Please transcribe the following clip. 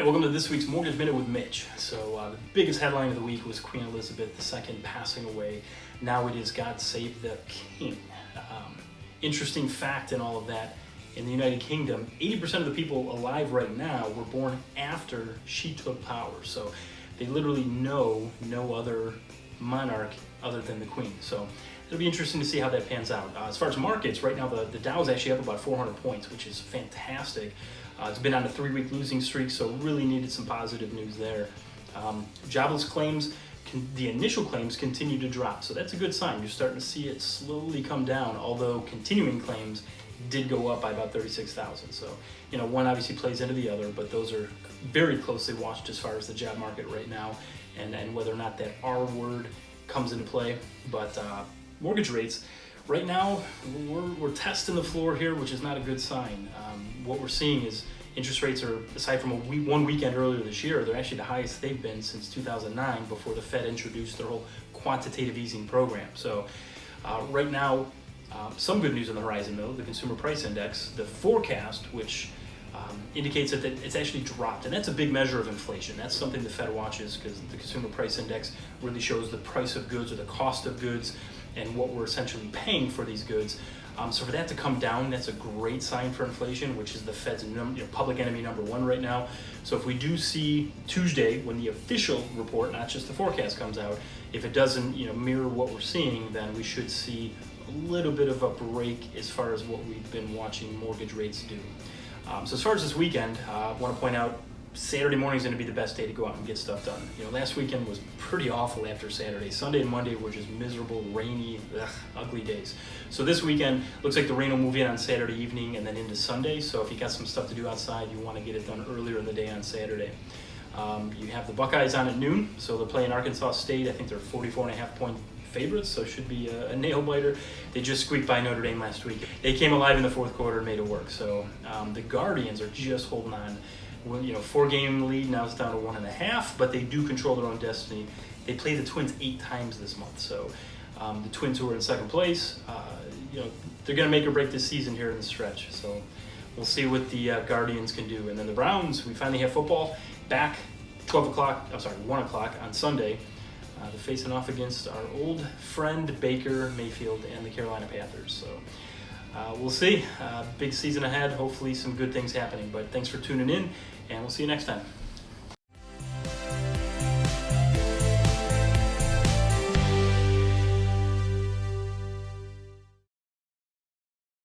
welcome to this week's Mortgage Minute with Mitch. So the biggest headline of the week was Queen Elizabeth II passing away. Now it is God Save the King. Interesting fact in all of that, in the United Kingdom, 80% of the people alive right now were born after she took power. So they literally know no other monarch other than the Queen. So it'll be interesting to see how that pans out. As far as markets, right now the Dow is actually up about 400 points, which is fantastic. It's been on a 3-week losing streak, so really needed some positive news there. Jobless claims, the initial claims continue to drop, so that's a good sign. You're starting to see it slowly come down, although continuing claims did go up by about 36,000. So, one obviously plays into the other, but those are very closely watched as far as the job market right now, and whether or not that R word comes into play. But mortgage rates, right now, we're testing the floor here, which is not a good sign. What we're seeing is interest rates are, aside from one weekend earlier this year, they're actually the highest they've been since 2009, before the Fed introduced their whole quantitative easing program. So right now, some good news on the horizon though, the Consumer Price Index, the forecast, which indicates that it's actually dropped, and that's a big measure of inflation. That's something the Fed watches, because the Consumer Price Index really shows the price of goods or the cost of goods and what we're essentially paying for these goods. So for that to come down, that's a great sign for inflation, which is the Fed's public enemy number one right now. So if we do see Tuesday, when the official report, not just the forecast, comes out, if it doesn't mirror what we're seeing, then we should see a little bit of a break as far as what we've been watching mortgage rates do. So as far as this weekend, I want to point out, Saturday morning is going to be the best day to go out and get stuff done. Last weekend was pretty awful after Saturday. Sunday and Monday were just miserable, rainy, ugly days. So this weekend, looks like the rain will move in on Saturday evening and then into Sunday. So if you got some stuff to do outside, you want to get it done earlier in the day on Saturday. You have the Buckeyes on at noon, so they're playing Arkansas State. I think they're 44.5-point favorites, so it should be a nail biter. They just squeaked by Notre Dame last week. They came alive in the fourth quarter and made it work. So the Guardians are just holding on. 4-game lead, now it's down to 1.5, but they do control their own destiny. They play the Twins 8 times this month, so the Twins, who are in second place, they're going to make or break this season here in the stretch. So we'll see what the Guardians can do. And then the Browns, we finally have football back 1 o'clock on Sunday. They're facing off against our old friend Baker Mayfield and the Carolina Panthers. So we'll see. Big season ahead. Hopefully some good things happening. But thanks for tuning in, and we'll see you next time.